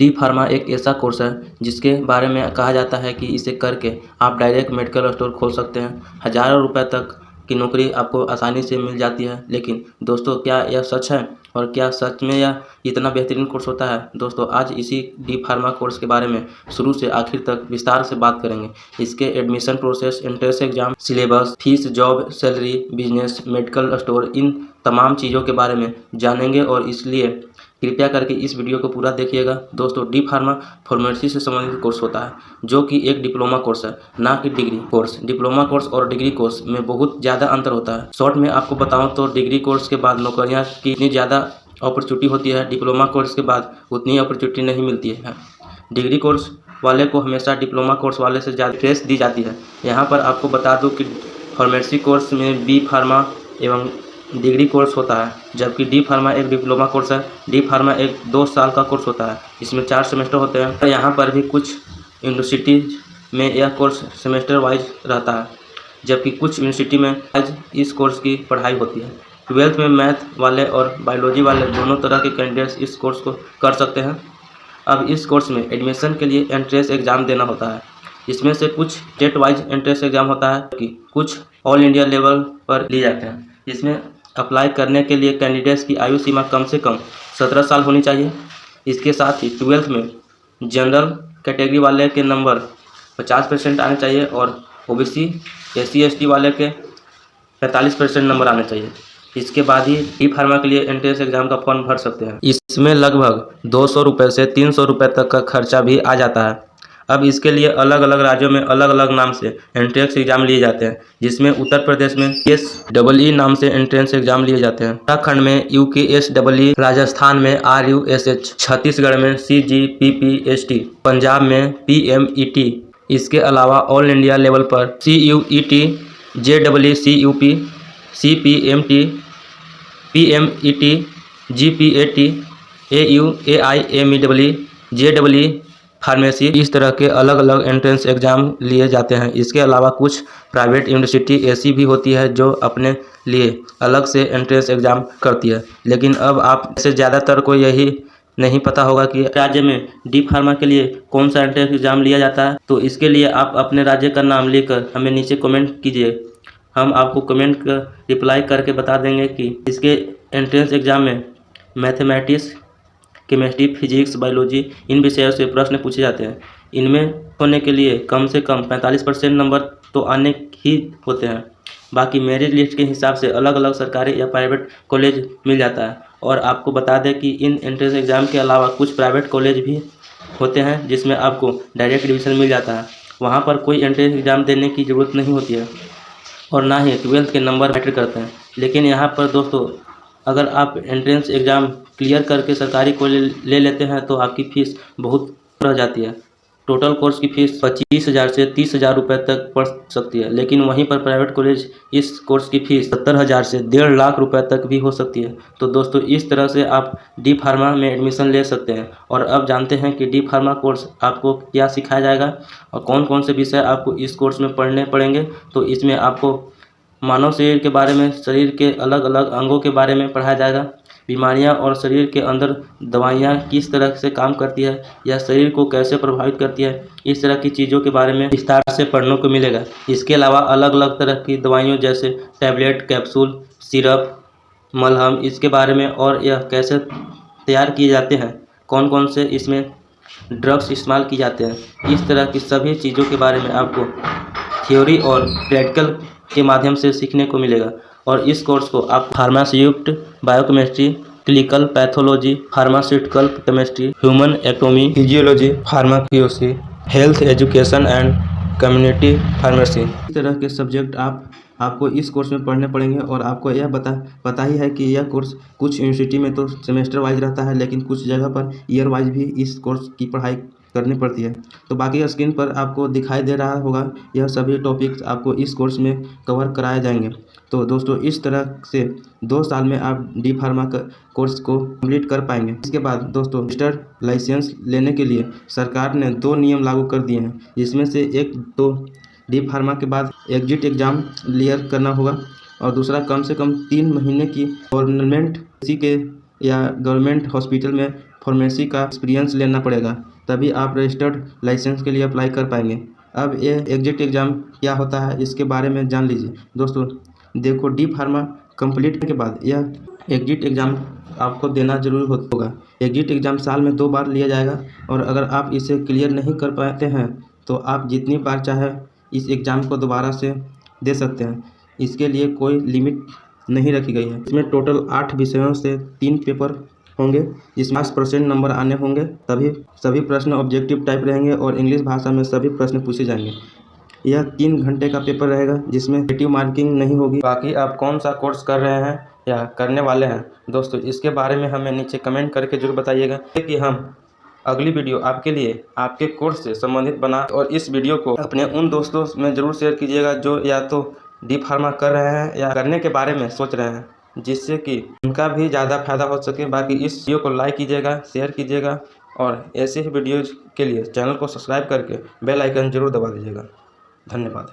D pharma एक ऐसा course है जिसके बारे में कहा जाता है कि इसे करके आप डायरेक्ट मेडिकल स्टोर खोल सकते हैं। हज़ारों रुपए तक की नौकरी आपको आसानी से मिल जाती है। लेकिन दोस्तों, क्या यह सच है और क्या सच में यह इतना बेहतरीन कोर्स होता है? दोस्तों, आज इसी डी फार्मा कोर्स के बारे में शुरू से आखिर तक विस्तार से बात करेंगे। इसके admission process, entrance exam, syllabus, fees, job, salary, business, medical store, इन तमाम चीज़ों के बारे में जानेंगे और इसलिए कृपया करके इस वीडियो को पूरा देखिएगा। दोस्तों, डी फार्मा फार्मेसी से संबंधित कोर्स होता है जो कि एक डिप्लोमा कोर्स है, ना कि डिग्री कोर्स। डिप्लोमा कोर्स और डिग्री कोर्स में बहुत ज़्यादा अंतर होता है। शॉर्ट में आपको बताऊं तो डिग्री कोर्स के बाद नौकरियां की इतनी ज़्यादा अपॉर्चुनिटी होती है, डिप्लोमा कोर्स के बाद उतनी अपॉर्चुनिटी नहीं मिलती है। डिग्री कोर्स वाले को हमेशा डिप्लोमा कोर्स वाले से ज़्यादा प्रेस दी जाती है। यहाँ पर आपको बता दूँ कि फार्मेसी कोर्स में बी फार्मा एवं डिग्री कोर्स होता है, जबकि डी फार्मा एक डिप्लोमा कोर्स है। डी फार्मा एक 2 साल का कोर्स होता है। इसमें 4 सेमेस्टर होते हैं। यहाँ पर भी कुछ यूनिवर्सिटी में यह कोर्स सेमेस्टर वाइज रहता है, जबकि कुछ यूनिवर्सिटी में आज इस कोर्स की पढ़ाई होती है। 12th में मैथ वाले और बायोलॉजी वाले दोनों तरह के कैंडिडेट्स इस कोर्स को कर सकते हैं। अब इस कोर्स में एडमिशन के लिए एंट्रेंस एग्ज़ाम देना होता है। इसमें से कुछ स्टेट वाइज एंट्रेंस एग्ज़ाम होता है कि कुछ ऑल इंडिया लेवल पर लिए जाते हैं। इसमें अप्लाई करने के लिए कैंडिडेट्स की आयु सीमा कम से कम 17 साल होनी चाहिए। इसके साथ ही 12th में जनरल कैटेगरी वाले के नंबर 50% आने चाहिए और ओबीसी, SC ST वाले के 45% नंबर आने चाहिए। इसके बाद ही डी फार्मा के लिए एंट्रेंस एग्जाम का फॉर्म भर सकते हैं। इसमें लगभग 200 रुपये से 300 रुपये तक का खर्चा भी आ जाता है। अब इसके लिए अलग अलग राज्यों में अलग अलग नाम से एंट्रेंस एग्जाम लिए जाते हैं, जिसमें उत्तर प्रदेश में SEE नाम से एंट्रेंस एग्जाम लिए जाते हैं, उत्तराखंड में UKSEE, राजस्थान में RUSH, छत्तीसगढ़ में CGPPST, पंजाब में PMET। इसके अलावा ऑल इंडिया लेवल पर CUET, JEE CUP, CPMT, PMET, GPAT, AU, AIMEEE, JEE pharmacy, इस तरह के अलग अलग एंट्रेंस एग्ज़ाम लिए जाते हैं। इसके अलावा कुछ प्राइवेट यूनिवर्सिटी ऐसी भी होती है जो अपने लिए अलग से एंट्रेंस एग्ज़ाम करती है। लेकिन अब आप से ज़्यादातर को यही नहीं पता होगा कि राज्य में डी फार्मा के लिए कौन सा एंट्रेंस एग्ज़ाम लिया जाता है। तो इसके लिए आप अपने राज्य का नाम लेकर हमें नीचे कमेंट कीजिए। हम आपको कमेंट का रिप्लाई करके बता देंगे कि इसके एंट्रेंस एग्ज़ाम में मैथमेटिक्स, केमिस्ट्री, फिजिक्स, बायोलॉजी, इन विषयों से प्रश्न पूछे जाते हैं। इनमें होने के लिए कम से कम 45% नंबर तो आने ही होते हैं। बाकी मेरिट लिस्ट के हिसाब से अलग अलग सरकारी या प्राइवेट कॉलेज मिल जाता है। और आपको बता दें कि इन एंट्रेंस एग्ज़ाम के अलावा कुछ प्राइवेट कॉलेज भी होते हैं जिसमें आपको डायरेक्ट एडमिशन मिल जाता है। वहाँ पर कोई एंट्रेंस एग्ज़ाम देने की ज़रूरत नहीं होती है और ना ही 12th के नंबर मैटर करते हैं। लेकिन यहाँ पर दोस्तों, अगर आप एंट्रेंस एग्ज़ाम क्लियर करके सरकारी कॉलेज ले लेते हैं तो आपकी फ़ीस बहुत रह जाती है। टोटल कोर्स की फ़ीस 25,000 से 30,000 रुपये तक पड़ सकती है। लेकिन वहीं पर प्राइवेट कॉलेज इस कोर्स की फ़ीस 70,000 से 1.5 लाख रुपये तक भी हो सकती है। तो दोस्तों, इस तरह से आप डी फार्मा में एडमिशन ले सकते हैं। और अब जानते हैं कि डी फार्मा कोर्स आपको क्या सिखाया जाएगा और कौन कौन से विषय आपको इस कोर्स में पढ़ने पड़ेंगे। तो इसमें आपको मानव शरीर के बारे में, शरीर के अलग अलग अंगों के बारे में पढ़ाया जाएगा। बीमारियां और शरीर के अंदर दवाइयां किस तरह से काम करती है या शरीर को कैसे प्रभावित करती है, इस तरह की चीज़ों के बारे में विस्तार से पढ़ने को मिलेगा। इसके अलावा अलग अलग तरह की दवाइयों जैसे टैबलेट, कैप्सूल, सिरप, मलहम, इसके बारे में और यह कैसे तैयार किए जाते हैं, कौन कौन से इसमें ड्रग्स इस्तेमाल किए जाते हैं, इस तरह की सभी चीज़ों के बारे में आपको थ्योरी और प्रैक्टिकल के माध्यम से सीखने को मिलेगा। और इस कोर्स को आप pharmaceutics, biochemistry, clinical pathology, pharmaceutical chemistry, human anatomy, physiology, pharmacognosy, health education and community pharmacy, इस तरह के सब्जेक्ट आपको इस कोर्स में पढ़ने पड़ेंगे। और आपको यह पता ही है कि यह कोर्स कुछ यूनिवर्सिटी में तो सेमेस्टर वाइज रहता है, लेकिन कुछ जगह पर ईयर वाइज भी इस कोर्स की पढ़ाई करनी पड़ती है। तो बाकी स्क्रीन पर आपको दिखाई दे रहा होगा, यह सभी टॉपिक्स आपको इस कोर्स में कवर कराए जाएंगे। तो दोस्तों, इस तरह से 2 साल में आप डी फार्मा का कोर्स को कंप्लीट कर पाएंगे। इसके बाद दोस्तों, रजिस्टर्ड लाइसेंस लेने के लिए सरकार ने 2 नियम लागू कर दिए हैं, जिसमें से एक तो डी फार्मा के बाद एग्जिट एग्ज़ाम क्लियर करना होगा और दूसरा कम से कम 3 महीने की गवर्नमेंट के या गवर्नमेंट हॉस्पिटल में फार्मेसी का एक्सपीरियंस लेना पड़ेगा, तभी आप रजिस्टर्ड लाइसेंस के लिए अप्लाई कर पाएंगे। अब ये एग्जिट एग्ज़ाम क्या होता है इसके बारे में जान लीजिए। दोस्तों देखो, डी फार्मा कंप्लीट करने के बाद यह एग्जिट एग्ज़ाम आपको देना जरूर होगा। एग्जिट एग्ज़ाम साल में 2 बार लिया जाएगा और अगर आप इसे क्लियर नहीं कर पाते हैं तो आप जितनी बार चाहे इस एग्ज़ाम को दोबारा से दे सकते हैं। इसके लिए कोई लिमिट नहीं रखी गई है। इसमें टोटल 8 विषयों से 3 पेपर होंगे, जिसमें 50% नंबर आने होंगे। सभी प्रश्न ऑब्जेक्टिव टाइप रहेंगे और इंग्लिश भाषा में सभी प्रश्न पूछे जाएंगे। यह 3 घंटे का पेपर रहेगा जिसमें नेगेटिव मार्किंग नहीं होगी। बाकी आप कौन सा कोर्स कर रहे हैं या करने वाले हैं दोस्तों, इसके बारे में हमें नीचे कमेंट करके जरूर बताइएगा कि हम अगली वीडियो आपके लिए आपके कोर्स से संबंधित बना। और इस वीडियो को अपने उन दोस्तों में ज़रूर शेयर कीजिएगा जो या तो डी फार्मा कर रहे हैं या करने के बारे में सोच रहे हैं, जिससे कि उनका भी ज़्यादा फायदा हो सके। बाकी इस वीडियो को लाइक कीजिएगा, शेयर कीजिएगा और ऐसे ही वीडियोज़ के लिए चैनल को सब्सक्राइब करके बेल आइकन जरूर दबा दीजिएगा। धन्यवाद।